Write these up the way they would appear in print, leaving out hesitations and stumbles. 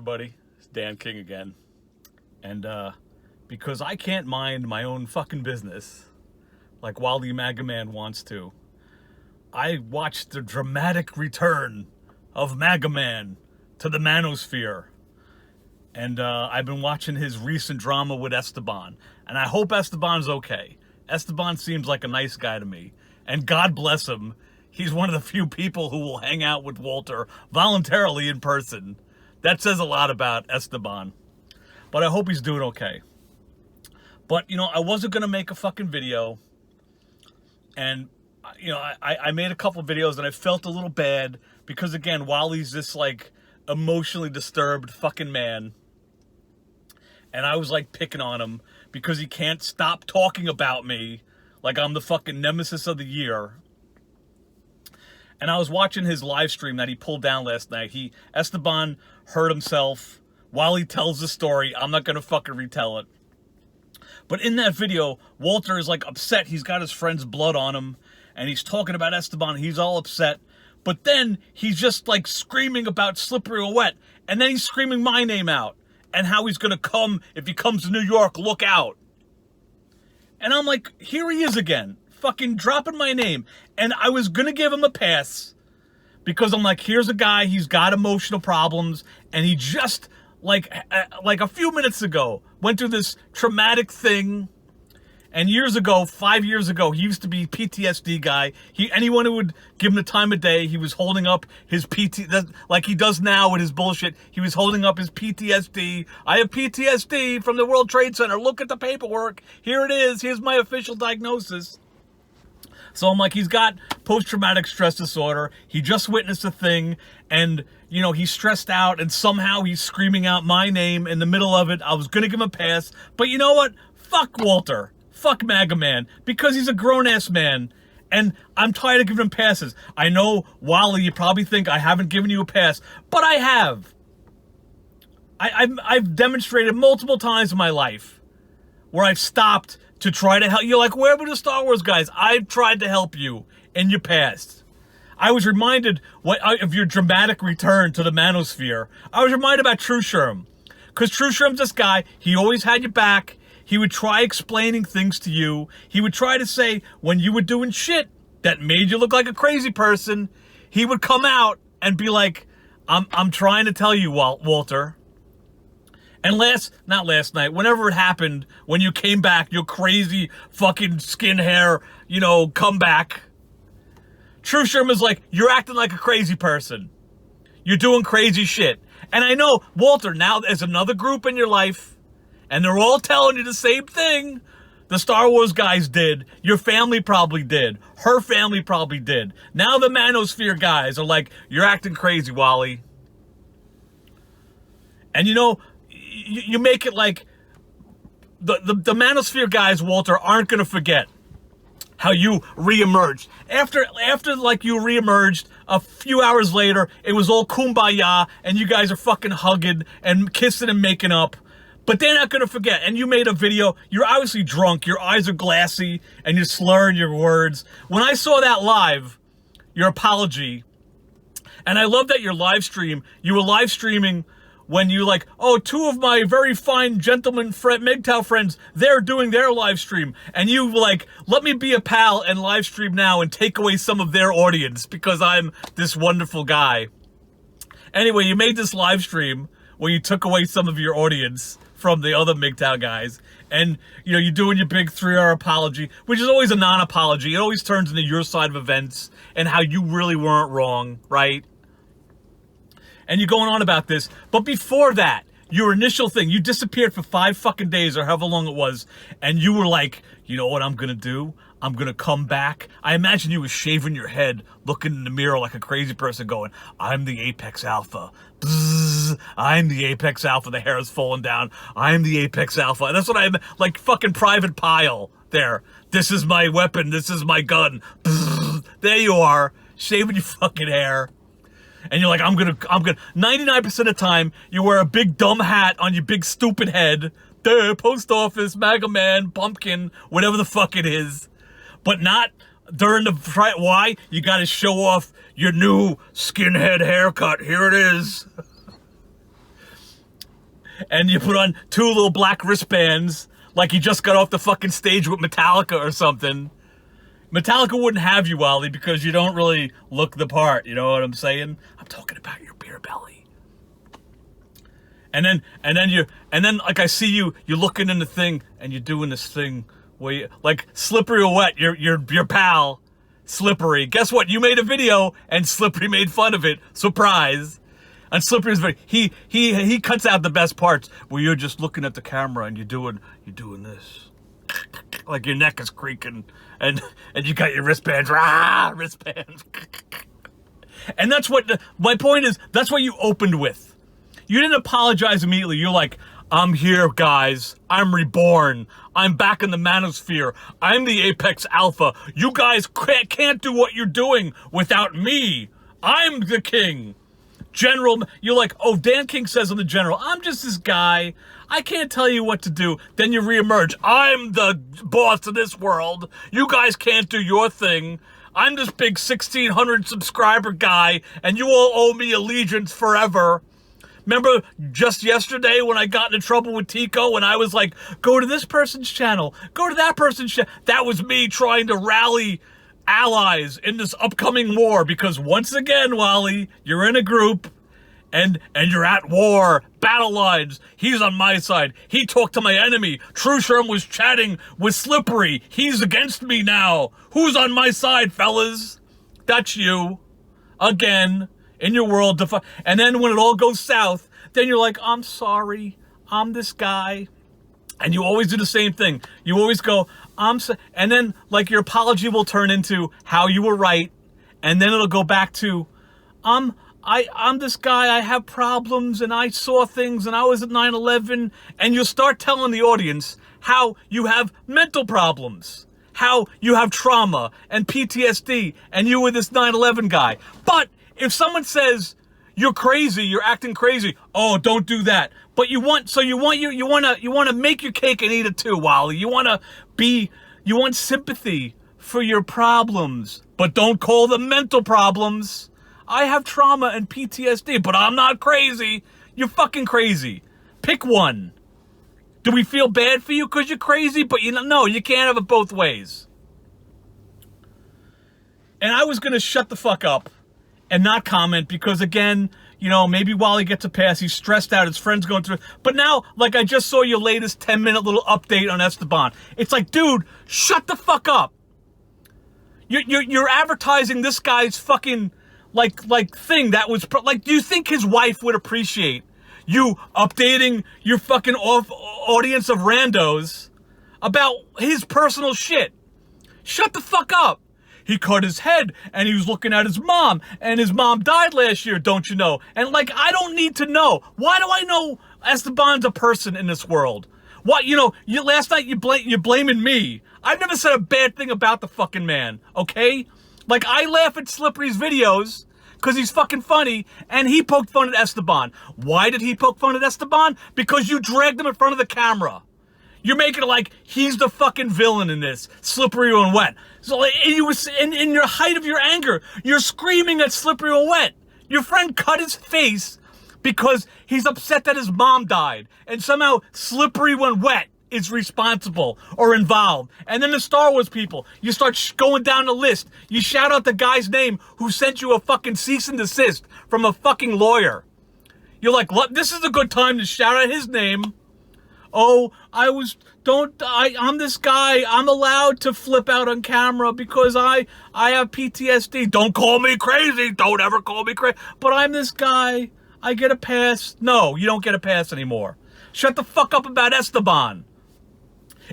everybody? It's Dan King again. And because I can't mind my own fucking business like Wily Maga Man wants to, I watched the dramatic return of Maga Man to the Manosphere. And I've been watching his recent drama with Esteban. And I hope Esteban's okay. Esteban seems like a nice guy to me. And God bless him. He's one of the few people who will hang out with Walter voluntarily in person. That says a lot about Esteban. But I hope he's doing okay. But, you know, I wasn't going to make a fucking video. And, you know, I made a couple videos and I felt a little bad. Because, again, Wally's this, like, emotionally disturbed fucking man. And I was, like, picking on him because he can't stop talking about me like I'm the fucking nemesis of the year. And I was watching his live stream that he pulled down last night. Esteban hurt himself while he tells the story. I'm not going to fucking retell it. But in that video, Walter is like upset. He's got his friend's blood on him. And he's talking about Esteban. He's all upset. But then he's just like screaming about Slippery Wnwet. And then he's screaming my name out. And how he's going to come, if he comes to New York, look out. And I'm like, here he is again. Fucking dropping my name. And I was going to give him a pass. Because I'm like, here's a guy, he's got emotional problems. And he just, like a few minutes ago, went through this traumatic thing. And years ago, 5 years ago, he used to be PTSD guy. Anyone who would give him the time of day, he was holding up his like he does now with his bullshit. He was holding up his PTSD. I have PTSD from the World Trade Center. Look at the paperwork. Here it is. Here's my official diagnosis. So I'm like, he's got post-traumatic stress disorder. He just witnessed a thing, and, you know, he's stressed out, and somehow he's screaming out my name in the middle of it. I was going to give him a pass, but you know what? Fuck Walter. Fuck Maga Man, because he's a grown-ass man, and I'm tired of giving him passes. I know, Wally, you probably think I haven't given you a pass, but I have. I've demonstrated multiple times in my life where I've stopped to try to help. You're like, where were the Star Wars guys? I've tried to help you in your past. I was reminded of your dramatic return to the Manosphere. I was reminded about True Sherm, because True Sherm's this guy. He always had your back. He would try explaining things to you. He would try to say when you were doing shit that made you look like a crazy person, he would come out and be like, I'm trying to tell you, Walter. And not last night, whenever it happened, when you came back, your crazy fucking skin hair, you know, comeback. True Sherman's like, you're acting like a crazy person. You're doing crazy shit. And I know, Walter, now there's another group in your life. And they're all telling you the same thing the Star Wars guys did. Your family probably did. Her family probably did. Now the Manosphere guys are like, you're acting crazy, Wally. And you know, you make it like the Manosphere guys, Walter, aren't going to forget how you reemerged. After like you reemerged, a few hours later, it was all kumbaya, and you guys are fucking hugging and kissing and making up. But they're not going to forget. And you made a video. You're obviously drunk. Your eyes are glassy. And you're slurring your words. When I saw that live, your apology. And I love that your live stream. You were live streaming when you like, oh, two of my very fine gentlemen MGTOW friends, they're doing their live stream. And you like, let me be a pal and live stream now and take away some of their audience because I'm this wonderful guy. Anyway, you made this live stream where you took away some of your audience from the other MGTOW guys, and you know, you're doing your big 3-hour apology, which is always a non-apology. It always turns into your side of events and how you really weren't wrong, right? And you're going on about this, but before that, your initial thing, you disappeared for 5 fucking days or however long it was, and you were like, you know what I'm gonna do? I'm gonna come back. I imagine you were shaving your head, looking in the mirror like a crazy person going, I'm the Apex Alpha. Bzzz, I'm the Apex Alpha. The hair is falling down. I'm the Apex Alpha. And that's what I'm like, fucking Private Pile there. This is my weapon. This is my gun. Bzzz, there you are, shaving your fucking hair. And you're like, I'm gonna, 99% of the time, you wear a big dumb hat on your big stupid head. Duh, post office, Maga Man, pumpkin, whatever the fuck it is. But not during the, why? You gotta show off your new skinhead haircut. Here it is. and you put on 2 little black wristbands like you just got off the fucking stage with Metallica or something. Metallica wouldn't have you, Wally, because you don't really look the part, you know what I'm saying? I'm talking about your beer belly. And then like I see you're looking in the thing and you're doing this thing where you, like Slippery Wnwet, your pal, Slippery. Guess what? You made a video and Slippery made fun of it. Surprise. And Slippery's very, he cuts out the best parts where you're just looking at the camera and you're doing this. Like your neck is creaking and you got your wristbands, wristbands. And that's what, my point is, that's what you opened with. You didn't apologize immediately. You're like, I'm here, guys. I'm reborn. I'm back in the Manosphere. I'm the Apex Alpha. You guys can't do what you're doing without me. I'm the king. General, you're like, oh, Dan King says I'm the general. I'm just this guy. I can't tell you what to do. Then you reemerge. I'm the boss of this world. You guys can't do your thing. I'm this big 1,600 subscriber guy, and you all owe me allegiance forever. Remember just yesterday when I got into trouble with Tico and I was like, go to this person's channel, go to that person's channel. That was me trying to rally allies in this upcoming war because once again, Wally, you're in a group and you're at war, battle lines. He's on my side. He talked to my enemy. Trusherm was chatting with Slippery. He's against me now. Who's on my side, fellas? That's you. Again. In your world, and then when it all goes south, then you're like, I'm sorry, I'm this guy. And you always do the same thing. You always go, and then like your apology will turn into how you were right, and then it'll go back to, I'm this guy, I have problems, and I saw things, and I was at 9/11, and you'll start telling the audience how you have mental problems, how you have trauma and PTSD, and you were this 9/11 guy. But if someone says you're crazy, you're acting crazy, oh, don't do that. But you want to make your cake and eat it too, Wally. You want sympathy for your problems, but don't call them mental problems. I have trauma and PTSD, but I'm not crazy. You're fucking crazy. Pick one. Do we feel bad for you because you're crazy? But no, you can't have it both ways. And I was going to shut the fuck up and not comment because, again, you know, maybe Wally gets a pass. He's stressed out. His friend's going through. But now, like, I just saw your latest 10-minute little update on Esteban. It's like, dude, shut the fuck up. You're advertising this guy's fucking, like thing that was, like, do you think his wife would appreciate you updating your fucking audience of randos about his personal shit? Shut the fuck up. He cut his head, and he was looking at his mom, and his mom died last year, don't you know? And, like, I don't need to know. Why do I know Esteban's a person in this world? What, you know, last night you're blaming me. I've never said a bad thing about the fucking man, okay? Like, I laugh at Slippery's videos because he's fucking funny, and he poked fun at Esteban. Why did he poke fun at Esteban? Because you dragged him in front of the camera. You're making it like he's the fucking villain in this, Slippery Wnwet. So like, you was in your height of your anger, you're screaming at Slippery Wnwet. Your friend cut his face because he's upset that his mom died, and somehow Slippery Wnwet is responsible or involved. And then the Star Wars people, you start going down the list. You shout out the guy's name who sent you a fucking cease and desist from a fucking lawyer. You're like, this is a good time to shout out his name. Oh, I'm this guy. I'm allowed to flip out on camera because I have PTSD. Don't call me crazy. Don't ever call me crazy. But I'm this guy. I get a pass. No, you don't get a pass anymore. Shut the fuck up about Esteban.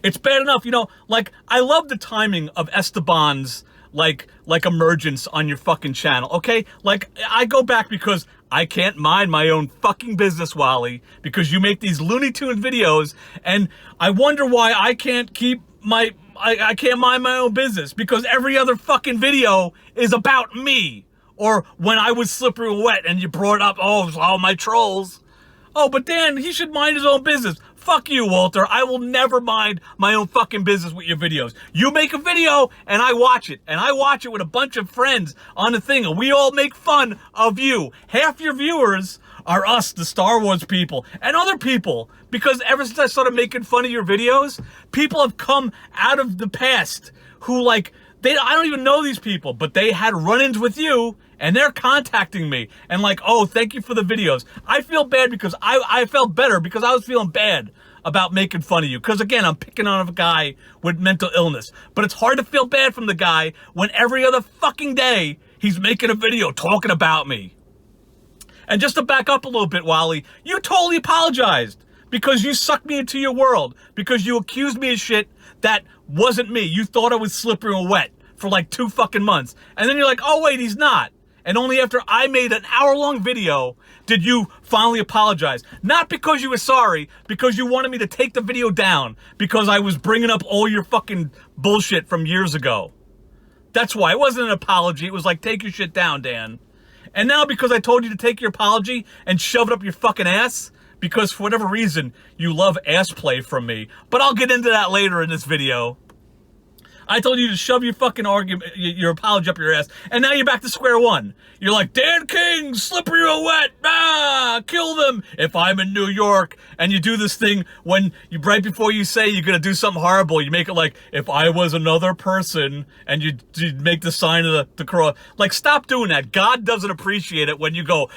It's bad enough, you know, like, I love the timing of Esteban's, like emergence on your fucking channel, okay? Like, I go back because I can't mind my own fucking business, Wally, because you make these Looney Tunes videos, and I wonder why I can't keep I can't mind my own business, because every other fucking video is about me. Or when I was Slippery Wnwet and you brought up, all my trolls. Oh, but Dan, he should mind his own business. Fuck you, Walter. I will never mind my own fucking business with your videos. You make a video, and I watch it. And I watch it with a bunch of friends on the thing, and we all make fun of you. Half your viewers are us, the Star Wars people, and other people. Because ever since I started making fun of your videos, people have come out of the past who, like, I don't even know these people, but they had run-ins with you, and they're contacting me, and like, oh, thank you for the videos. I feel bad because I felt better because I was feeling bad about making fun of you. Because again, I'm picking on a guy with mental illness. But it's hard to feel bad from the guy when every other fucking day he's making a video talking about me. And just to back up a little bit, Wally, you totally apologized because you sucked me into your world, because you accused me of shit that wasn't me. You thought I was Slippery and Wet for like 2 fucking months. And then you're like, oh wait, he's not. And only after I made an hour-long video did you finally apologize. Not because you were sorry, because you wanted me to take the video down because I was bringing up all your fucking bullshit from years ago. That's why. It wasn't an apology. It was like, take your shit down, Dan. And now because I told you to take your apology and shove it up your fucking ass, because for whatever reason, you love ass play from me. But I'll get into that later in this video. I told you to shove your fucking argument, your apology up your ass, and now you're back to square one. You're like, Dan King, Slippery or Wet, kill them if I'm in New York. And you do this thing when you, right before you say you're gonna do something horrible, you make it like, if I was another person, and you make the sign of the cross. Like, stop doing that. God doesn't appreciate it when you go,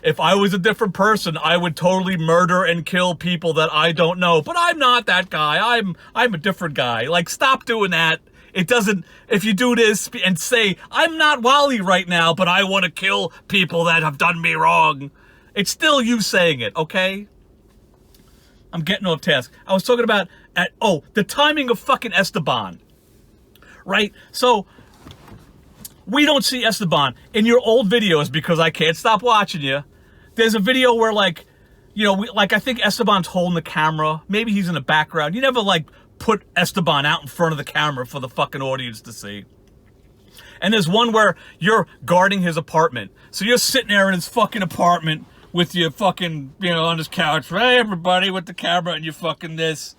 if I was a different person, I would totally murder and kill people that I don't know. But I'm not that guy. I'm a different guy. Like, stop doing that. It doesn't, if you do this and say, I'm not Wally right now, but I want to kill people that have done me wrong. It's still you saying it, okay? I'm getting off task. I was talking about, the timing of fucking Esteban. Right? So, we don't see Esteban in your old videos because I can't stop watching you. There's a video where, like, you know, I think Esteban's holding the camera. Maybe he's in the background. You never, like, put Esteban out in front of the camera for the fucking audience to see. And there's one where you're guarding his apartment. So you're sitting there in his fucking apartment with your fucking, you know, on his couch. Hey, everybody, with the camera and you fucking this.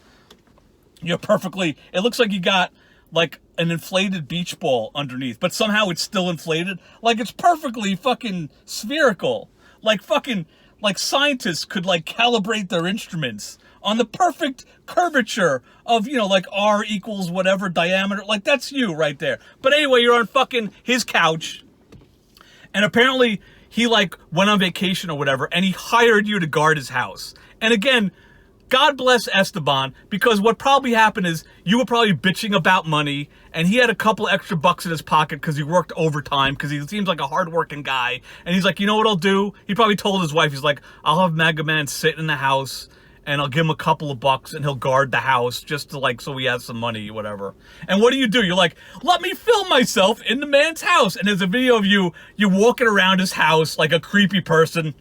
You're perfectly, it looks like you got like an inflated beach ball underneath, but somehow it's still inflated. Like it's perfectly fucking spherical. Like fucking, like scientists could like calibrate their instruments on the perfect curvature of, you know, like R equals whatever diameter. Like, that's you right there. But anyway, you're on fucking his couch. And apparently, he, like, went on vacation or whatever, and he hired you to guard his house. And again, God bless Esteban, because what probably happened is you were probably bitching about money, and he had a couple extra bucks in his pocket because he worked overtime, because he seems like a hardworking guy. And he's like, you know what I'll do? He probably told his wife, he's like, I'll have Maga Man sit in the house, and I'll give him a couple of bucks, and he'll guard the house just to, like, so he has some money, whatever. And what do? You're like, let me film myself in the man's house. And there's a video of you walking around his house like a creepy person.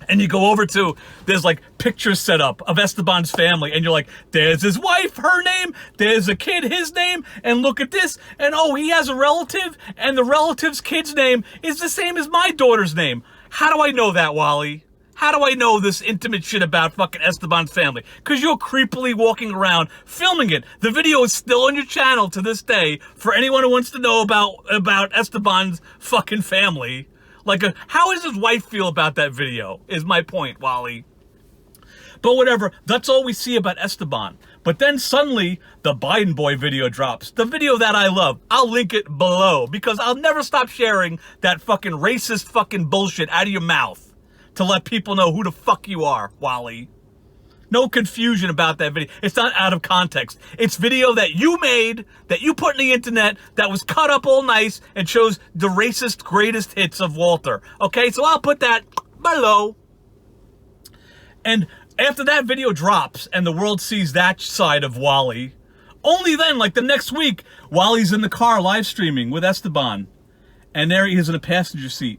And you go over to, there's like pictures set up of Esteban's family. And you're like, there's his wife, her name. There's a kid, his name. And look at this. And oh, he has a relative. And the relative's kid's name is the same as my daughter's name. How do I know that, Wally? How do I know this intimate shit about fucking Esteban's family? Because you're creepily walking around filming it. The video is still on your channel to this day for anyone who wants to know about Esteban's fucking family. Like, how does his wife feel about that video, is my point, Wally. But whatever, that's all we see about Esteban. But then suddenly, the Biden boy video drops. The video that I love. I'll link it below, because I'll never stop sharing that fucking racist fucking bullshit out of your mouth to let people know who the fuck you are, Wally. No confusion about that video. It's not out of context. It's video that you made, that you put in the internet, that was cut up all nice and shows the racist greatest hits of Walter. Okay, so I'll put that below. And after that video drops and the world sees that side of Wally, only then, like the next week, Wally's in the car live streaming with Esteban. And there he is in a passenger seat.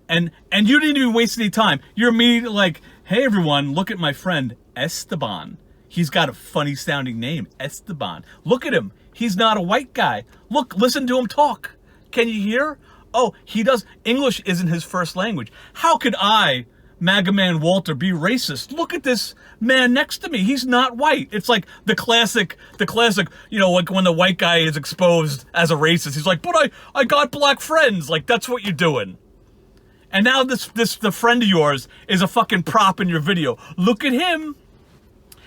And you didn't even waste any time. You're immediately like, hey everyone, look at my friend Esteban. He's got a funny sounding name, Esteban. Look at him. He's not a white guy. Look, listen to him talk. Can you hear? Oh, he does. English isn't his first language. How could I, Maga Man Walter, be racist? Look at this man next to me. He's not white. It's like the classic, you know, like when the white guy is exposed as a racist. He's like, but I got black friends. Like, that's what you're doing. And now the friend of yours is a fucking prop in your video. Look at him.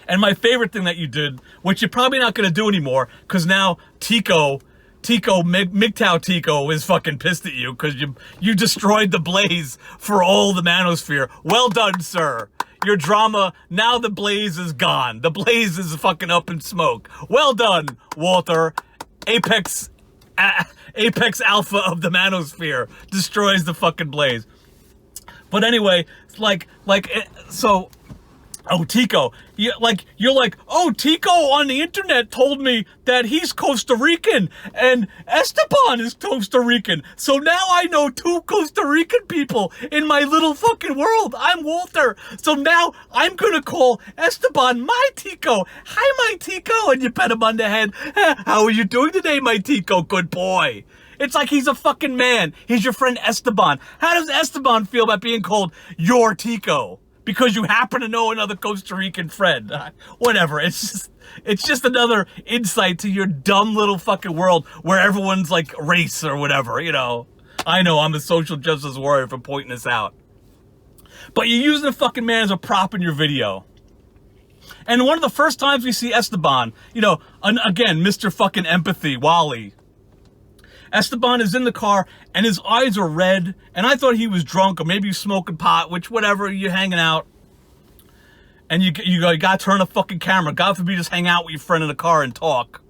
And my favorite thing that you did, which you're probably not going to do anymore, because now MGTOW Tico is fucking pissed at you because you destroyed the blaze for all the Manosphere. Well done, sir. Your drama, now the blaze is gone. The blaze is fucking up in smoke. Well done, Walter. Apex Alpha of the Manosphere destroys the fucking blaze. But anyway, so, oh, Tico, you're like, oh, Tico on the internet told me that he's Costa Rican and Esteban is Costa Rican. So now I know 2 Costa Rican people in my little fucking world. I'm Walter. So now I'm gonna call Esteban my Tico. Hi, my Tico. And you pet him on the head. How are you doing today, my Tico? Good boy. It's like he's a fucking man. He's your friend Esteban. How does Esteban feel about being called your Tico? Because you happen to know another Costa Rican friend. Whatever. It's just another insight to your dumb little fucking world where everyone's like race or whatever, you know. I know I'm a social justice warrior for pointing this out. But you're using a fucking man as a prop in your video. And one of the first times we see Esteban, you know, again, Mr. fucking Empathy, Wally. Esteban is in the car, and his eyes are red, and I thought he was drunk, or maybe he's smoking pot, which, whatever, you're hanging out. And you gotta turn the fucking camera. God forbid you just hang out with your friend in the car and talk.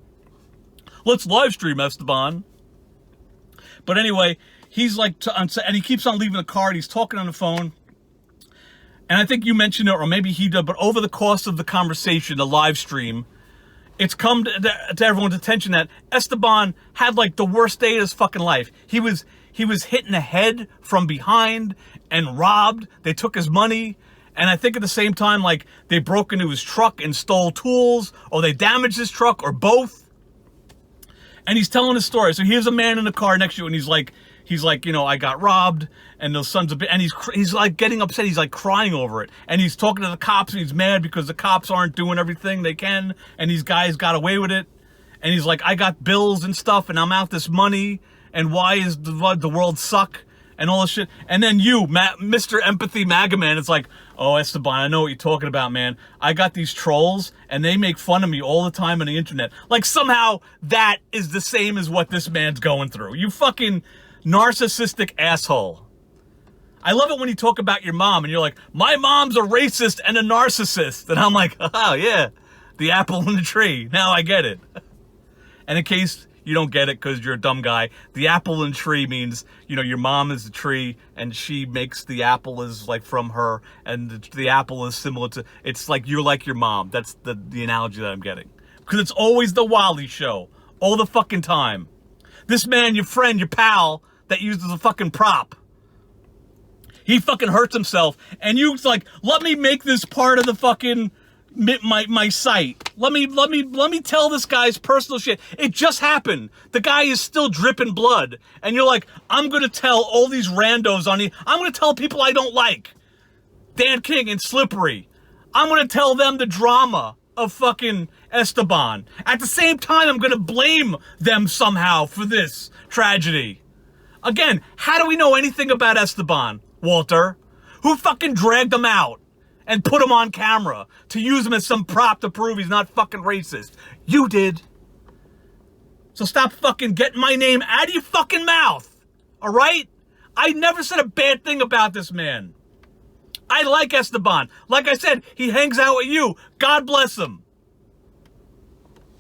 Let's live stream, Esteban. But anyway, he's like, and he keeps on leaving the car, and he's talking on the phone. And I think you mentioned it, or maybe he did, but over the course of the conversation, the live stream, it's come to everyone's attention that Esteban had like the worst day of his fucking life. He was hit in the head from behind and robbed. They took his money. And I think at the same time, like, they broke into his truck and stole tools, or they damaged his truck, or both. And he's telling his story. So here's a man in the car next to you, and he's like, you know, I got robbed, and those sons of bitch, and he's like getting upset. He's like crying over it, and he's talking to the cops, and he's mad because the cops aren't doing everything they can, and these guys got away with it. And he's like, I got bills and stuff, and I'm out this money, and why is the world suck, and all this shit. And then you, Mr. Empathy Maga Man, it's like, oh, Esteban, I know what you're talking about, man. I got these trolls, and they make fun of me all the time on the internet. Like, somehow that is the same as what this man's going through. You fucking narcissistic asshole. I love it when you talk about your mom, and you're like, my mom's a racist and a narcissist. And I'm like, oh, yeah, the apple in the tree. Now I get it. And in case you don't get it because you're a dumb guy, the apple in the tree means, you know, your mom is the tree, and she makes the apple is like from her, and the apple is similar to, it's like you're like your mom. That's the analogy that I'm getting. Because it's always the Wally show. All the fucking time. This man, your friend, your pal, that uses a fucking prop, he fucking hurts himself, and you's like, let me make this part of the fucking my site. Let me tell this guy's personal shit. It just happened. The guy is still dripping blood, and you're like, I'm gonna tell all these randos on I'm gonna tell people I don't like, Dan King and Slippery. I'm gonna tell them the drama of fucking Esteban. At the same time, I'm gonna blame them somehow for this tragedy. Again, how do we know anything about Esteban, Walter? Who fucking dragged him out and put him on camera to use him as some prop to prove he's not fucking racist? You did. So stop fucking getting my name out of your fucking mouth, all right? I never said a bad thing about this man. I like Esteban. Like I said, he hangs out with you. God bless him.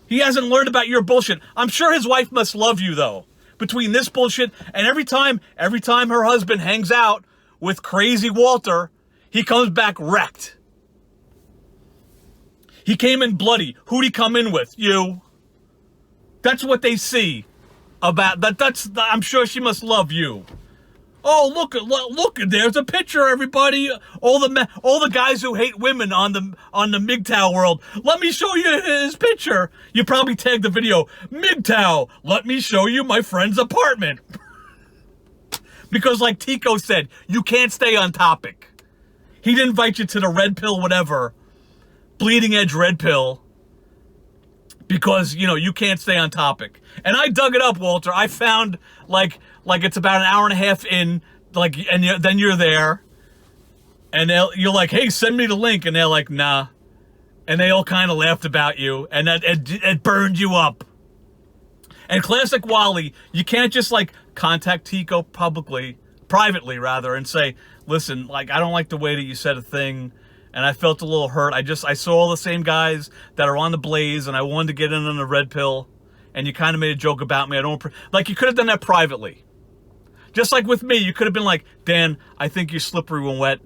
He hasn't learned about your bullshit. I'm sure his wife must love you, though. Between this bullshit and every time her husband hangs out with crazy Walter, he comes back wrecked. He came in bloody. Who'd he come in with? You. That's what they see about that. I'm sure she must love you. Oh, look! There's a picture, everybody. All the guys who hate women on the MGTOW world. Let me show you his picture. You probably tagged the video. MGTOW, let me show you my friend's apartment. Because, like Tico said, you can't stay on topic. He didn't invite you to the red pill, whatever, bleeding edge red pill. Because, you know, you can't stay on topic. And I dug it up, Walter. I found, like it's about an hour and a half in, like, and then you're there, and you're like, hey, send me the link, and they're like, nah, and they all kind of laughed about you, and it burned you up. And classic Wally, you can't just like contact Tico privately rather, and say, listen, like, I don't like the way that you said a thing, and I felt a little hurt. I saw all the same guys that are on the Blaze, and I wanted to get in on the red pill, and you kind of made a joke about me. Like, you could have done that privately. Just like with me, you could have been like, Dan, I think you're slippery Wnwet,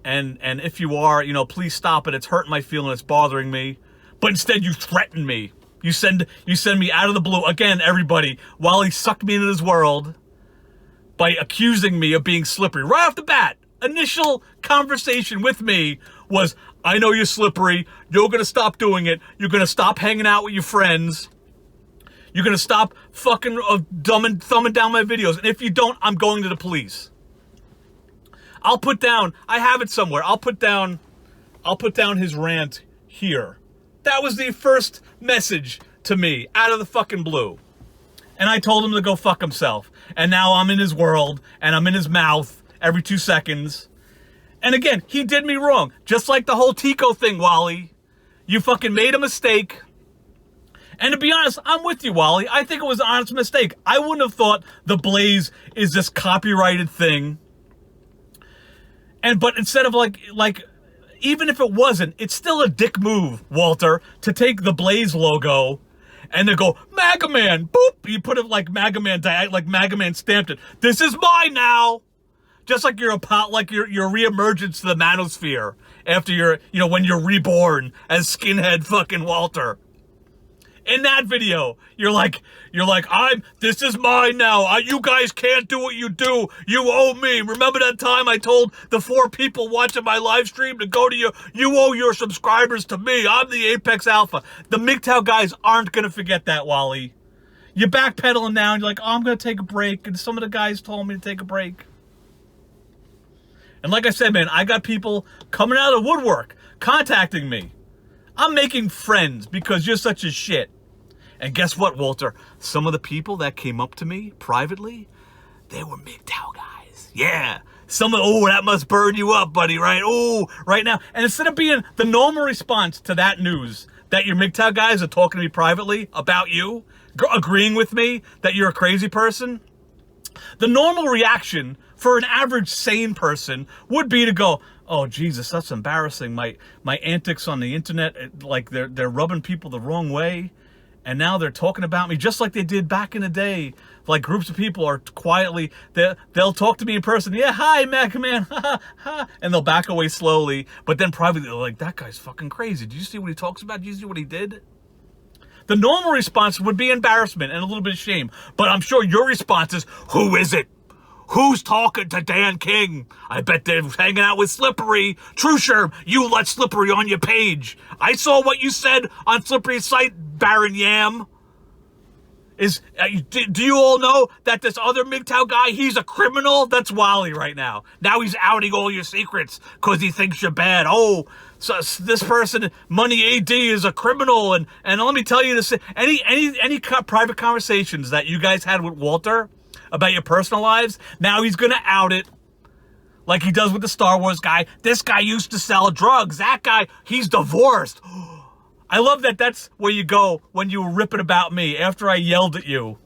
and if you are, you know, please stop it. It's hurting my feeling. It's bothering me. But instead, you threaten me. You send me out of the blue. Again, everybody, Wally sucked me into this world by accusing me of being slippery. Right off the bat, initial conversation with me was, I know you're slippery. You're going to stop doing it. You're going to stop hanging out with your friends. You're going to stop fucking thumbing down my videos. And if you don't, I'm going to the police. I'll put down, I have it somewhere. I'll put down his rant here. That was the first message to me out of the fucking blue. And I told him to go fuck himself. And now I'm in his world, and I'm in his mouth every 2 seconds. And again, he did me wrong. Just like the whole Tico thing, Wally. You fucking made a mistake. And to be honest, I'm with you, Wally. I think it was an honest mistake. I wouldn't have thought the Blaze is this copyrighted thing. But instead of like, even if it wasn't, it's still a dick move, Walter, to take the Blaze logo and then go, Maga Man, boop. You put it like Maga Man, like Maga Man stamped it. This is mine now. Just like your reemergence to the Manosphere after when you're reborn as skinhead fucking Walter. In that video, you're like, this is mine now. You guys can't do what you do. You owe me. Remember that time I told the 4 people watching my live stream to go to you owe your subscribers to me. I'm the Apex Alpha. The MGTOW guys aren't going to forget that, Wally. You're backpedaling now, and you're like, oh, I'm going to take a break, and some of the guys told me to take a break. And like I said, man, I got people coming out of the woodwork, contacting me. I'm making friends because you're such a shit. And guess what, Walter? Some of the people that came up to me privately, they were MGTOW guys. Yeah. Oh, that must burn you up, buddy, right? Oh, right now. And instead of being the normal response to that news, that your MGTOW guys are talking to me privately about you, agreeing with me that you're a crazy person, the normal reaction for an average sane person would be to go, oh, Jesus, that's embarrassing. My antics on the internet, like they're rubbing people the wrong way. And now they're talking about me just like they did back in the day. Like groups of people are quietly, they'll talk to me in person. Yeah, hi, Maga Man. And they'll back away slowly. But then privately, they're like, that guy's fucking crazy. Did you see what he talks about? Did you see what he did? The normal response would be embarrassment and a little bit of shame. But I'm sure your response is, who is it? Who's talking to Dan King? I bet they're hanging out with Slippery. True Sherm, you let Slippery on your page. I saw what you said on Slippery's site, Baron Yam. Do you all know that this other MGTOW guy, he's a criminal? That's Wally right now. Now he's outing all your secrets because he thinks you're bad. Oh, so this person, Money AD, is a criminal. And let me tell you this, any private conversations that you guys had with Walter about your personal lives, now he's going to out it like he does with the Star Wars guy. This guy used to sell drugs. That guy, he's divorced. I love that that's where you go when you were ripping about me after I yelled at you.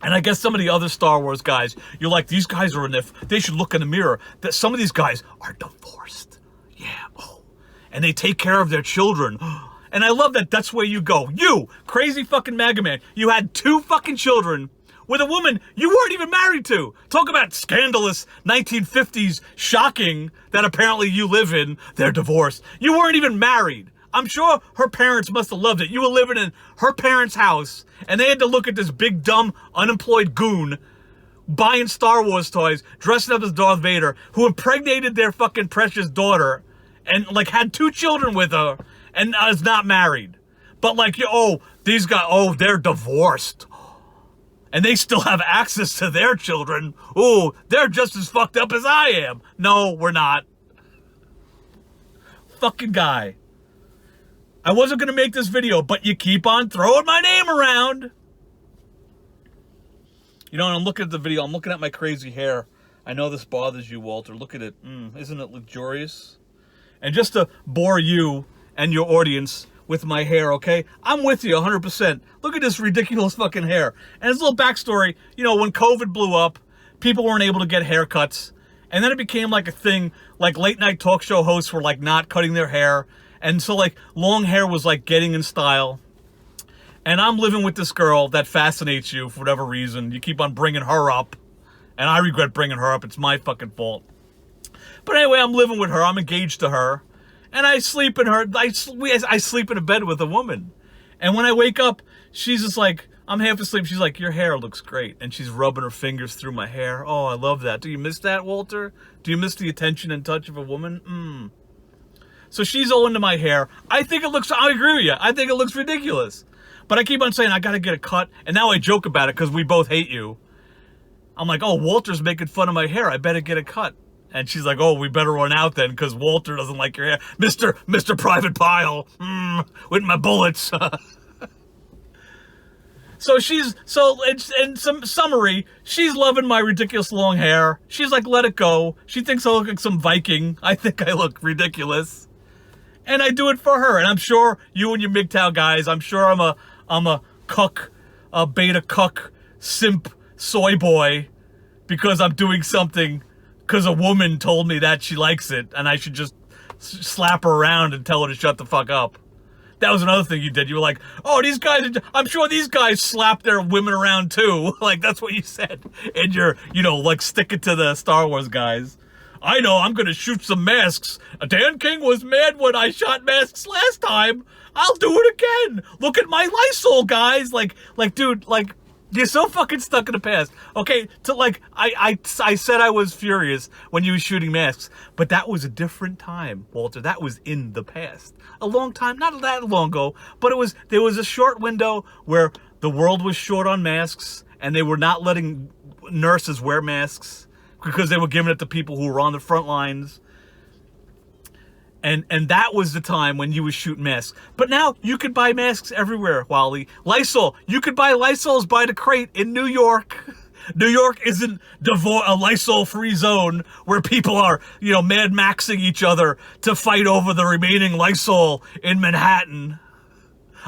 And I guess some of the other Star Wars guys, you're like, these guys are they should look in the mirror. That some of these guys are divorced. Yeah, oh. And they take care of their children. And I love that that's where you go. You, crazy fucking Maga Man, you had 2 fucking children with a woman you weren't even married to. Talk about scandalous 1950s shocking that apparently you live in. They're divorced. You weren't even married. I'm sure her parents must have loved it. You were living in her parents' house, and they had to look at this big, dumb, unemployed goon buying Star Wars toys, dressing up as Darth Vader, who impregnated their fucking precious daughter and, like, had 2 children with her and is not married. But, like, these guys, they're divorced. And they still have access to their children. Ooh, they're just as fucked up as I am. No, we're not. Fucking guy. I wasn't going to make this video, but you keep on throwing my name around. You know, and I'm looking at the video. I'm looking at my crazy hair. I know this bothers you, Walter. Look at it. Isn't it luxurious? And just to bore you and your audience with my hair, okay? I'm with you 100%. Look at this ridiculous fucking hair. And as a little backstory, you know, when COVID blew up, people weren't able to get haircuts. And then it became like a thing, like late night talk show hosts were like not cutting their hair. And so like long hair was like getting in style. And I'm living with this girl that fascinates you for whatever reason. You keep on bringing her up. And I regret bringing her up. It's my fucking fault. But anyway, I'm living with her. I'm engaged to her. And I sleep in her. I sleep in a bed with a woman. And when I wake up, she's just like, I'm half asleep. She's like, your hair looks great. And she's rubbing her fingers through my hair. Oh, I love that. Do you miss that, Walter? Do you miss the attention and touch of a woman? So she's all into my hair. I agree with you. I think it looks ridiculous. But I keep on saying, I got to get a cut. And now I joke about it because we both hate you. I'm like, oh, Walter's making fun of my hair. I better get a cut. And she's like, oh, we better run out then because Walter doesn't like your hair. Mr. Private Pile, with my bullets. So in some summary, she's loving my ridiculous long hair. She's like, let it go. She thinks I look like some Viking. I think I look ridiculous. And I do it for her. And I'm sure you and your MGTOW guys, I'm sure I'm a cuck, a beta cuck, simp, soy boy, because I'm doing something, because a woman told me that she likes it, and I should just slap her around and tell her to shut the fuck up. That was another thing you did. You were like, oh, these guys, I'm sure these guys slap their women around too. Like, that's what you said. And you're, like, sticking to the Star Wars guys. I know, I'm going to shoot some masks. Dan King was mad when I shot masks last time. I'll do it again. Look at my Lysol, guys. Like, dude, like, you're so fucking stuck in the past. Okay, I said I was furious when you were shooting masks, but that was a different time, Walter. That was in the past. A long time, not that long ago, but there was a short window where the world was short on masks, and they were not letting nurses wear masks because they were giving it to people who were on the front lines. And that was the time when you was shooting masks. But now you could buy masks everywhere, Wally. Lysol. You could buy Lysols by the crate in New York. New York isn't a Lysol-free zone where people are, Mad Maxing each other to fight over the remaining Lysol in Manhattan.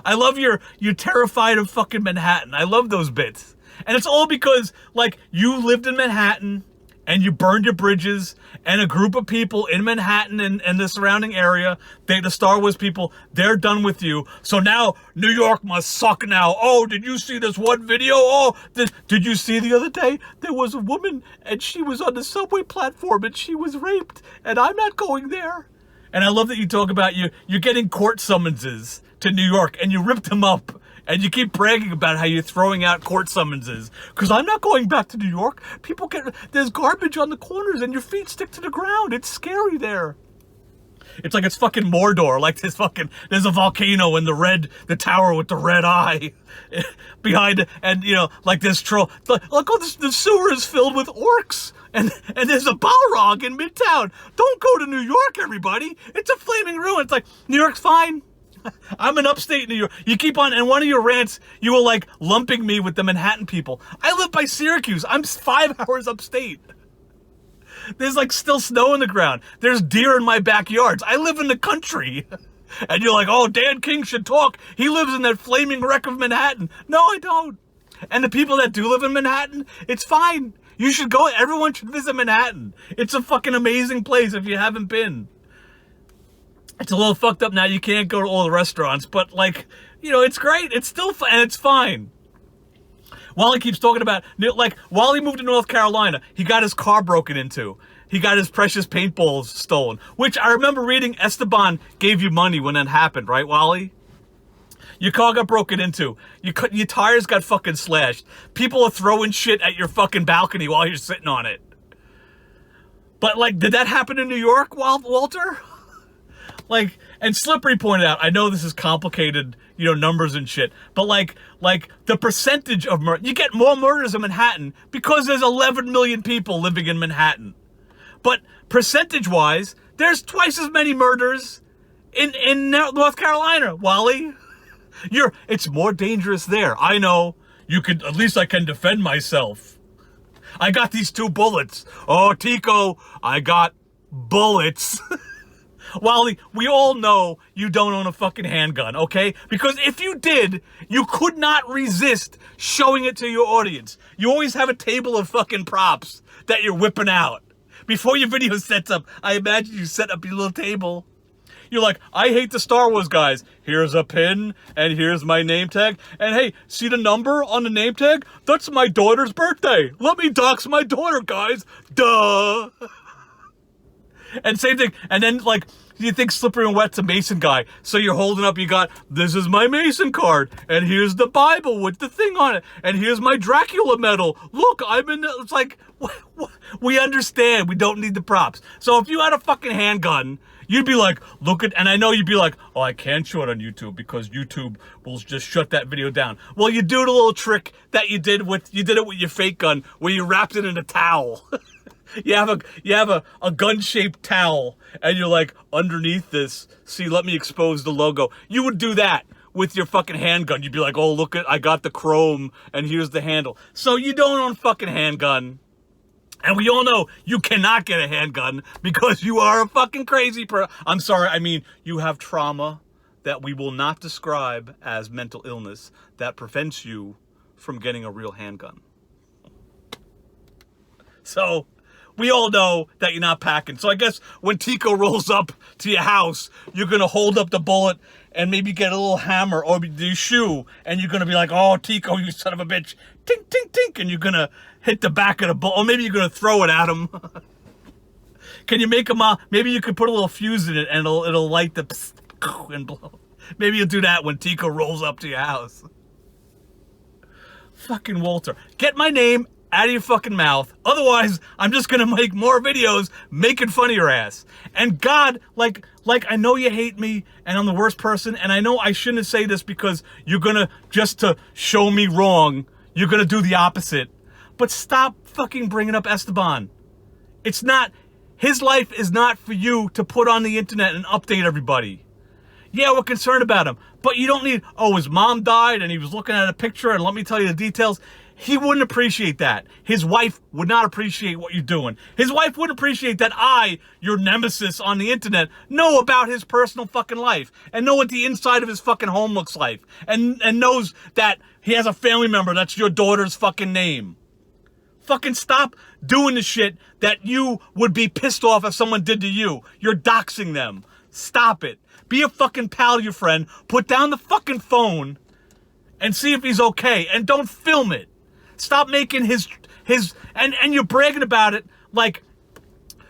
I love you're terrified of fucking Manhattan. I love those bits. And it's all because, like, you lived in Manhattan and you burned your bridges, and a group of people in Manhattan and the surrounding area, the Star Wars people, they're done with you. So now New York must suck now. Oh, did you see this one video? Oh, did you see the other day? There was a woman, and she was on the subway platform, and she was raped, and I'm not going there. And I love that you talk about you're getting court summonses to New York, and you ripped them up. And you keep bragging about how you're throwing out court summonses. Because I'm not going back to New York. There's garbage on the corners and your feet stick to the ground. It's scary there. It's like it's fucking Mordor. Like there's a volcano and the tower with the red eye behind it. And, like this troll. Look, the sewer is filled with orcs. And there's a Balrog in Midtown. Don't go to New York, everybody. It's a flaming ruin. It's like, New York's fine. I'm in upstate New York. You keep on, and one of your rants, you were like lumping me with the Manhattan people. I live by Syracuse. I'm 5 hours upstate. There's like still snow in the ground. There's deer in my backyards. I live in the country. And you're like, oh, Dan King should talk. He lives in that flaming wreck of Manhattan. No, I don't. And the people that do live in Manhattan, it's fine. You should go. Everyone should visit Manhattan. It's a fucking amazing place if you haven't been. It's a little fucked up now. You can't go to all the restaurants, but it's great. It's still fun, and it's fine. Wally keeps talking about, while he moved to North Carolina, he got his car broken into. He got his precious paintballs stolen, which I remember reading Esteban gave you money when that happened, right, Wally? Your car got broken into. Your tires got fucking slashed. People are throwing shit at your fucking balcony while you're sitting on it. But, did that happen in New York, Walter? And Slippery pointed out, I know this is complicated, numbers and shit, but the percentage of murder, you get more murders in Manhattan because there's 11 million people living in Manhattan. But percentage-wise, there's twice as many murders in North Carolina, Wally. It's more dangerous there. I know. At least I can defend myself. I got these 2 bullets. Oh, Tico, I got bullets. Wally, we all know you don't own a fucking handgun, okay? Because if you did, you could not resist showing it to your audience. You always have a table of fucking props that you're whipping out. Before your video sets up, I imagine you set up your little table. You're like, I hate the Star Wars guys. Here's a pin, and here's my name tag. And hey, see the number on the name tag? That's my daughter's birthday. Let me dox my daughter, guys. Duh. And same thing. And then, like, you think Slippery and Wet's a Mason guy. So you're holding up, you got, this is my Mason card. And here's the Bible with the thing on it. And here's my Dracula medal. Look, I'm in the, it's like, what? We understand. We don't need the props. So if you had a fucking handgun, you'd be like, look at, and I know you'd be like, oh, I can't show it on YouTube because YouTube will just shut that video down. Well, you do the little trick that you did it with your fake gun where you wrapped it in a towel. You have a gun-shaped towel, and you're like, underneath this, see, let me expose the logo. You would do that with your fucking handgun. You'd be like, oh, look at, I got the chrome, and here's the handle. So you don't own a fucking handgun. And we all know you cannot get a handgun because you are a fucking crazy I'm sorry, I mean, you have trauma that we will not describe as mental illness that prevents you from getting a real handgun. So, we all know that you're not packing. So I guess when Tico rolls up to your house, you're going to hold up the bullet and maybe get a little hammer or the shoe, and you're going to be like, oh, Tico, you son of a bitch. Tink, tink, tink. And you're going to hit the back of the bullet. Or maybe you're going to throw it at him. Can you make him, maybe you could put a little fuse in it and it'll light the psst and blow. Maybe you'll do that when Tico rolls up to your house. Fucking Walter. Get my name out of your fucking mouth. Otherwise, I'm just gonna make more videos making fun of your ass. And God, like I know you hate me and I'm the worst person, and I know I shouldn't say this because you're gonna, just to show me wrong, you're gonna do the opposite. But stop fucking bringing up Esteban. It's not, his life is not for you to put on the internet and update everybody. Yeah, we're concerned about him, but you don't need, oh, his mom died and he was looking at a picture and let me tell you the details. He wouldn't appreciate that. His wife would not appreciate what you're doing. His wife wouldn't appreciate that I, your nemesis on the internet, know about his personal fucking life and know what the inside of his fucking home looks like and knows that he has a family member that's your daughter's fucking name. Fucking stop doing the shit that you would be pissed off if someone did to you. You're doxing them. Stop it. Be a fucking pal to your friend. Put down the fucking phone and see if he's okay. And don't film it. Stop making his and you're bragging about it like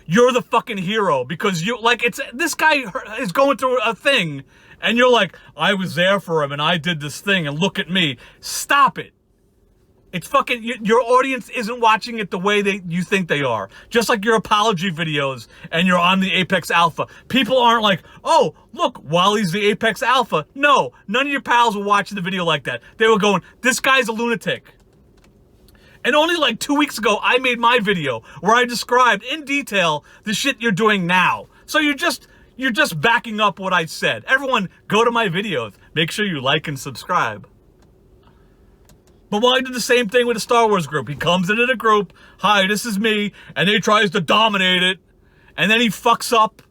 you're the fucking hero because you, like, it's, this guy is going through a thing and you're like, I was there for him and I did this thing and look at me. Stop it. It's fucking, your audience isn't watching it the way you think they are. Just like your apology videos and you're on the Apex Alpha. People aren't like, oh, look, Wally's the Apex Alpha. No, none of your pals were watching the video like that. They were going, this guy's a lunatic. And only like 2 weeks ago, I made my video where I described in detail the shit you're doing now. So you're just backing up what I said. Everyone, go to my videos. Make sure you like and subscribe. But Wally did the same thing with the Star Wars group. He comes into the group, hi, this is me, and then he tries to dominate it, and then he fucks up.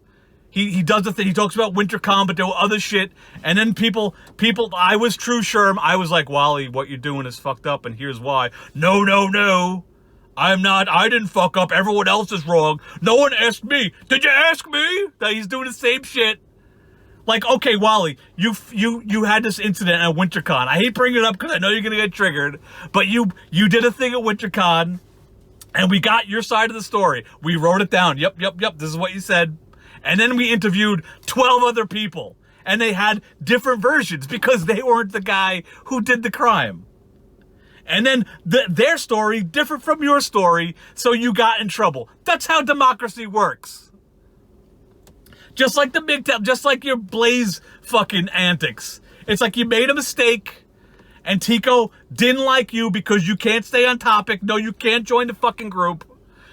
He does the thing, he talks about WinterCon, but there were other shit, and then people, I was true Sherm, I was like, Wally, what you're doing is fucked up, and here's why. No, no, no, I'm not, I didn't fuck up, everyone else is wrong. No one asked me. Did you ask me? That he's doing the same shit. Like, okay, Wally, you had this incident at WinterCon. I hate bringing it up because I know you're going to get triggered, but you did a thing at WinterCon, and we got your side of the story. We wrote it down. Yep, this is what you said. And then we interviewed 12 other people, and they had different versions because they weren't the guy who did the crime. And then their story different from your story, so you got in trouble. That's how democracy works. Just like the MGTOW, just like your Blaze fucking antics. It's like you made a mistake, and Tico didn't like you because you can't stay on topic. No, you can't join the fucking group.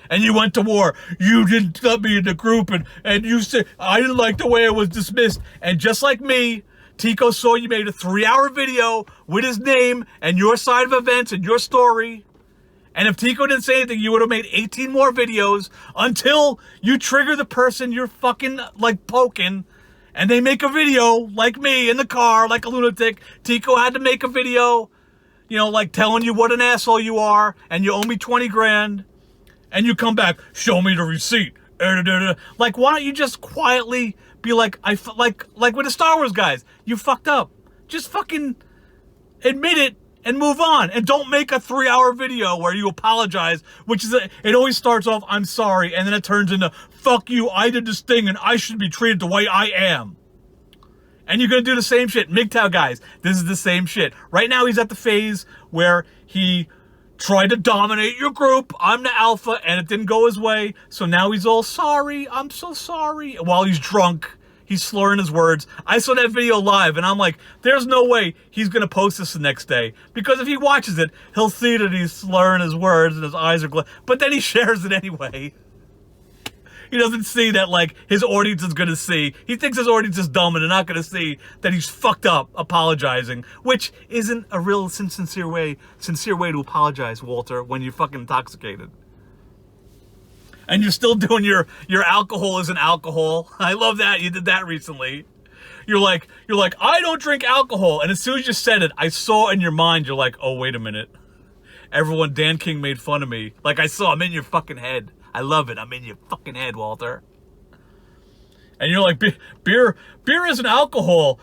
And you went to war. You didn't let me in the group, and you said, I didn't like the way it was dismissed. And just like me, Tico saw you made a 3-hour video with his name and your side of events and your story. And if Tico didn't say anything, you would have made 18 more videos until you trigger the person you're fucking, like, poking. And they make a video, like me, in the car, like a lunatic. Tico had to make a video, you know, like telling you what an asshole you are, and you owe me 20 grand. And you come back, show me the receipt. Like, why don't you just quietly be like, like with the Star Wars guys, you fucked up. Just fucking admit it and move on. And don't make a 3-hour video where you apologize, which is, it always starts off, I'm sorry, and then it turns into, fuck you, I did this thing and I should be treated the way I am. And you're gonna do the same shit. MGTOW guys, this is the same shit. Right now he's at the phase where he tried to dominate your group. I'm the alpha, and it didn't go his way. So now he's all sorry. I'm so sorry. While he's drunk, he's slurring his words. I saw that video live, and I'm like, there's no way he's going to post this the next day. Because if he watches it, he'll see that he's slurring his words, and his eyes are but then he shares it anyway. He doesn't see that, like, his audience is going to see. He thinks his audience is dumb and they're not going to see that he's fucked up apologizing, which isn't a real sincere way to apologize, Walter, when you're fucking intoxicated. And you're still doing your alcohol isn't alcohol. I love that. You did that recently. You're like, I don't drink alcohol. And as soon as you said it, I saw in your mind, you're like, oh, wait a minute. Everyone, Dan King made fun of me. Like I saw, I'm in your fucking head. I love it. I'm in your fucking head, Walter. And you're like, beer isn't alcohol.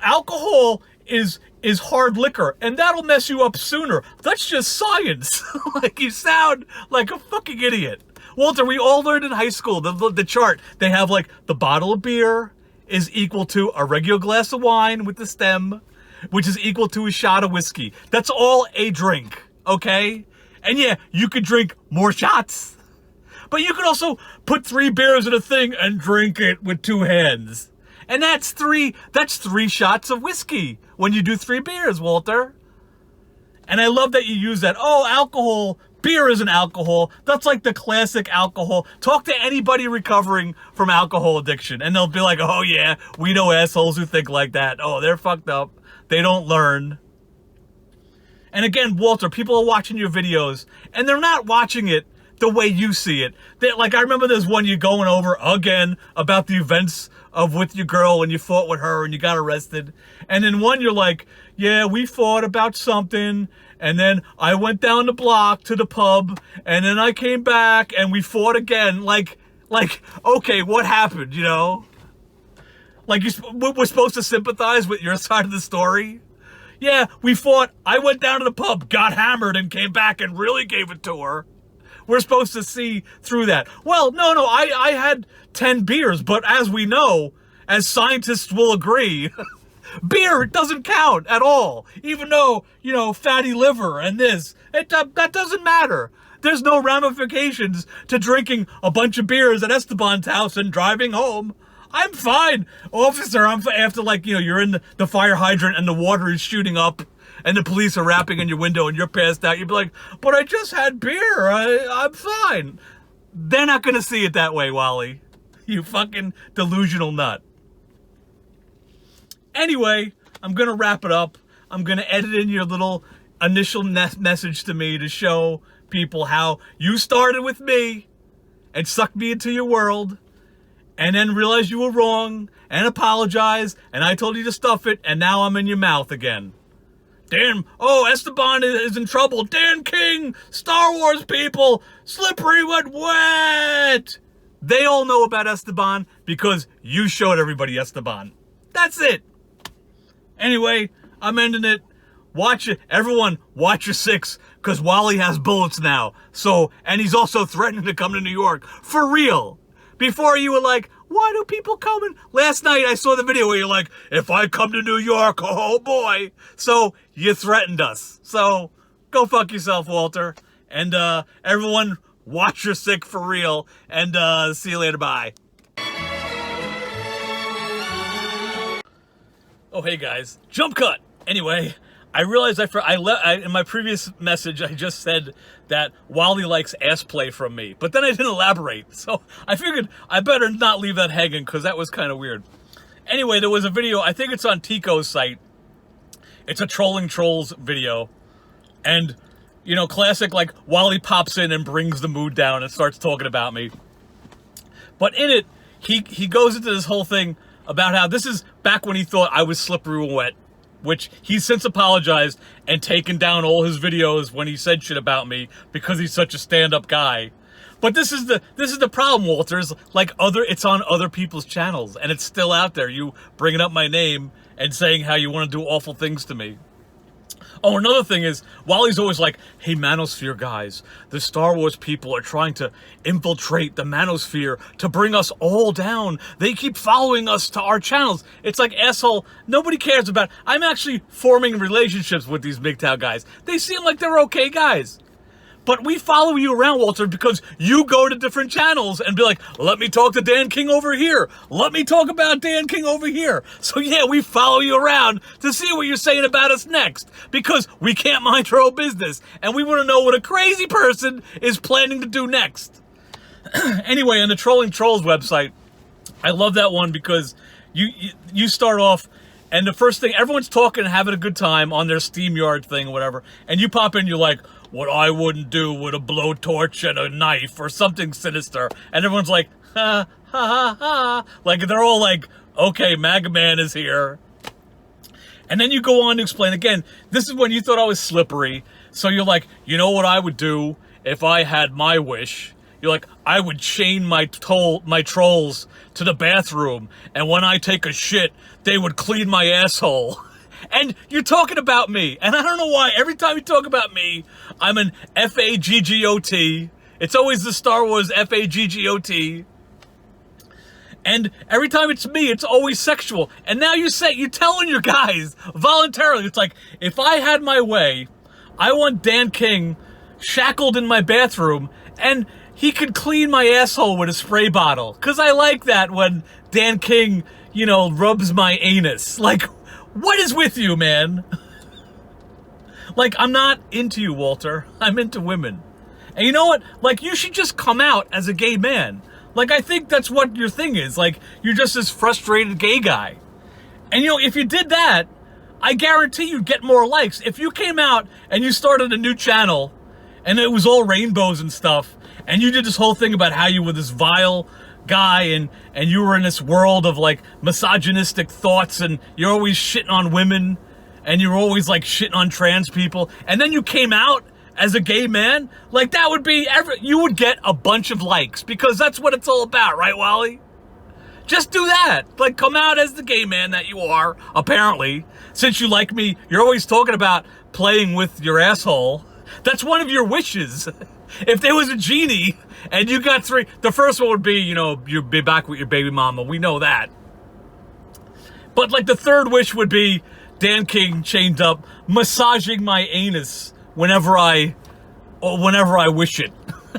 Alcohol is hard liquor, and that'll mess you up sooner. That's just science. Like, you sound like a fucking idiot. Walter, we all learned in high school, the chart. They have, like, the bottle of beer is equal to a regular glass of wine with the stem, which is equal to a shot of whiskey. That's all a drink, okay? And yeah, you could drink more shots. But you could also put 3 beers in a thing and drink it with 2 hands. And that's 3 shots of whiskey when you do 3 beers, Walter. And I love that you use that. Oh, alcohol, beer isn't alcohol. That's like the classic alcohol. Talk to anybody recovering from alcohol addiction and they'll be like, oh yeah, we know assholes who think like that. Oh, they're fucked up. They don't learn. And again, Walter, people are watching your videos and they're not watching it the way you see it. Like, I remember there's one you're going over again about the events of with your girl and you fought with her and you got arrested. And then one you're like, yeah, we fought about something and then I went down the block to the pub and then I came back and we fought again. Like, okay, what happened, you know? Like, we're supposed to sympathize with your side of the story? Yeah, we fought, I went down to the pub, got hammered and came back and really gave it to her. We're supposed to see through that. Well, no, I had 10 beers, but as we know, as scientists will agree, beer doesn't count at all. Even though, you know, fatty liver and this, that doesn't matter. There's no ramifications to drinking a bunch of beers at Esteban's house and driving home. I'm fine, officer. After, like, you know, you're in the fire hydrant and the water is shooting up and the police are rapping on your window and you're passed out. You'd be like, but I just had beer. I'm fine. They're not going to see it that way, Wally. You fucking delusional nut. Anyway, I'm going to wrap it up. I'm going to edit in your little initial message to me to show people how you started with me and sucked me into your world and then realized you were wrong and apologized and I told you to stuff it and now I'm in your mouth again. Dan, oh, Esteban is in trouble. Dan King, Star Wars people, slippery when wet. They all know about Esteban because you showed everybody Esteban. That's it. Anyway, I'm ending it. Watch it. Everyone, watch your 6, because Wally has bullets now. So, and he's also threatening to come to New York. For real. Before you were like, why do people come in? Last night I saw the video where you're like, if I come to New York, oh boy. So, you threatened us. So, go fuck yourself, Walter. And everyone, watch your 6 for real. And see you later, bye. Oh, hey guys, jump cut. Anyway, I realized in my previous message, I just said that Wally likes ass play from me, but then I didn't elaborate. So I figured I better not leave that hanging because that was kind of weird. Anyway, there was a video, I think it's on Tico's site. It's a Trolling Trolls video. And You know, classic, like, Wally pops in and brings the mood down and starts talking about me. But in it, he goes into this whole thing about how this is back when he thought I was slippery and wet, which he's since apologized and taken down all his videos when he said shit about me because he's such a stand-up guy. But this is the problem, Walter. Is like it's on other people's channels and it's still out there. You bringing up my name and saying how you want to do awful things to me. Oh, another thing is, Wally's always like, hey, Manosphere guys, the Star Wars people are trying to infiltrate the Manosphere to bring us all down. They keep following us to our channels. It's like, asshole, nobody cares about it. I'm actually forming relationships with these MGTOW guys. They seem like they're okay guys. But we follow you around, Walter, because you go to different channels and be like, let me talk to Dan King over here. Let me talk about Dan King over here. So yeah, we follow you around to see what you're saying about us next. Because we can't mind our own business. And we want to know what a crazy person is planning to do next. Anyway, on the Trolling Trolls website, I love that one because you start off and the first thing, everyone's talking and having a good time on their SteamYard thing or whatever. And you pop in, you're like, what I wouldn't do with a blowtorch and a knife or something sinister. And everyone's like, ha, ha, ha, ha. Like, they're all like, okay, Maga Man is here. And then you go on to explain, again, this is when you thought I was slippery. So you're like, you know what I would do if I had my wish? You're like, I would chain my trolls to the bathroom. And when I take a shit, they would clean my asshole. And you're talking about me. And I don't know why. Every time you talk about me, I'm an F-A-G-G-O-T. It's always the Star Wars F-A-G-G-O-T. And every time it's me, it's always sexual. And now you're telling your guys voluntarily. It's like, if I had my way, I want Dan King shackled in my bathroom and he could clean my asshole with a spray bottle. Because I like that when Dan King, you know, rubs my anus. Like, what is with you, man? Like, I'm not into you, Walter. I'm into women. And you know what? Like, you should just come out as a gay man. Like, I think that's what your thing is. Like, you're just this frustrated gay guy. And, you know, if you did that, I guarantee you'd get more likes. If you came out and you started a new channel, and it was all rainbows and stuff, and you did this whole thing about how you were this vile guy and you were in this world of like misogynistic thoughts and you're always shitting on women and you're always like shitting on trans people and then you came out as a gay man, like that would be you would get a bunch of likes because that's what it's all about, right, Wally? Just do that. Like, come out as the gay man that you are, apparently. Since you like me, you're always talking about playing with your asshole. That's one of your wishes. If there was a genie and you got 3, the first one would be, you know, you'd be back with your baby mama. We know that. But like the third wish would be Dan King chained up, massaging my anus whenever I wish it.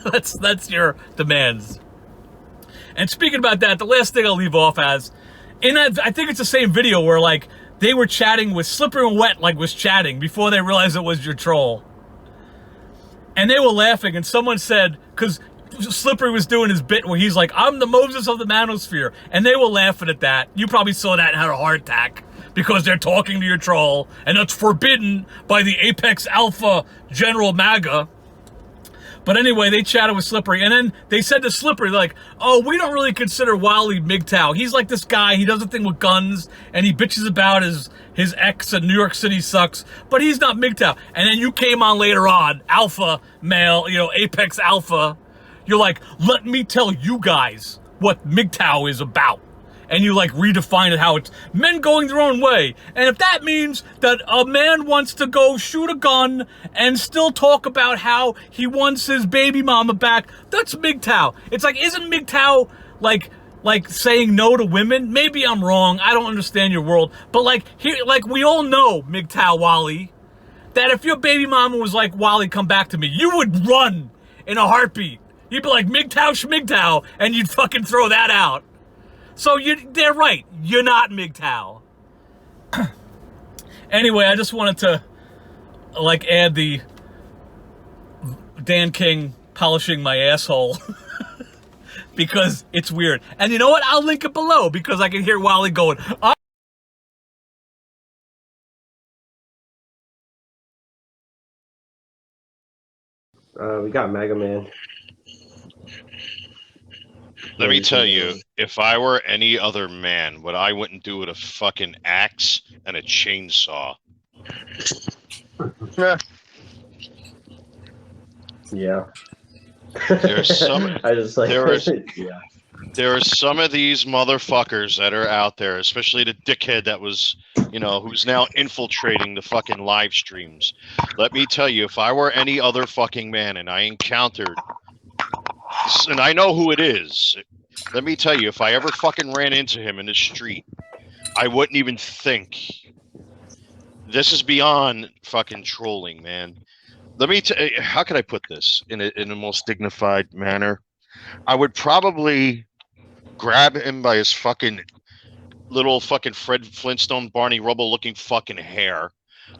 That's your demands. And speaking about that, the last thing I'll leave off as, in that, I think it's the same video where like they were chatting with Slippery and Wet, like was chatting before they realized it was your troll. And they were laughing, and someone said, because Slippery was doing his bit where he's like, I'm the Moses of the Manosphere. And they were laughing at that. You probably saw that and had a heart attack because they're talking to your troll, and that's forbidden by the Apex Alpha General Maga. But anyway, they chatted with Slippery, and then they said to Slippery, like, oh, we don't really consider Wally MGTOW. He's like this guy, he does a thing with guns, and he bitches about his ex in New York City sucks, but he's not MGTOW. And then you came on later on, alpha male, you know, Apex Alpha. You're like, let me tell you guys what MGTOW is about. And you like redefine it how it's men going their own way. And if that means that a man wants to go shoot a gun and still talk about how he wants his baby mama back, that's MGTOW. It's like, isn't MGTOW like saying no to women? Maybe I'm wrong. I don't understand your world. But like here, like we all know, MGTOW Wally, that if your baby mama was like, Wally, come back to me, you would run in a heartbeat. You'd be like, MGTOW schmigtow, and you'd fucking throw that out. So they're right. You're not MGTOW. Anyway, I just wanted to like add the Dan King polishing my asshole because it's weird. And you know what? I'll link it below because I can hear Wally going, We got Maga Man. Let me tell you, if I were any other man, what I wouldn't do with a fucking axe and a chainsaw. Yeah. There's some. I just like. There is. Yeah. There are some of these motherfuckers that are out there, especially the dickhead that was, who's now infiltrating the fucking live streams. Let me tell you, if I were any other fucking man and I encountered, and I know who it is, let me tell you, if I ever fucking ran into him in the street, I wouldn't even think. This is beyond fucking trolling, man. Let me tell you, how can I put this in a most dignified manner? I would probably grab him by his fucking little fucking Fred Flintstone, Barney Rubble looking fucking hair,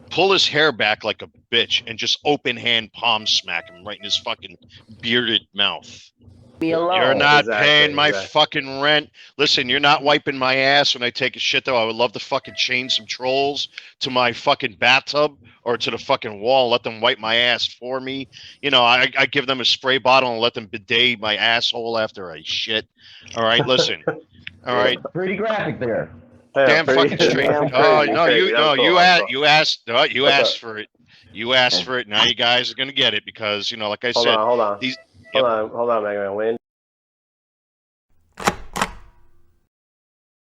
pull his hair back like a bitch, and just open hand palm smack him right in his fucking bearded mouth. Me alone. You're not Exactly, paying my exactly. fucking rent. Listen, you're not wiping my ass when I take a shit, though. I would love to fucking chain some trolls to my fucking bathtub or to the fucking wall, let them wipe my ass for me. I give them a spray bottle and let them bidet my asshole after I shit. All right, listen. All right. Pretty graphic there. Yeah, Damn fucking straight. damn Oh crazy. no, Crazy. That's cool. you asked That's asked for it. You asked for it. Now you guys are gonna get it because like I said, Hold on. these. Hold on, Maga Man. When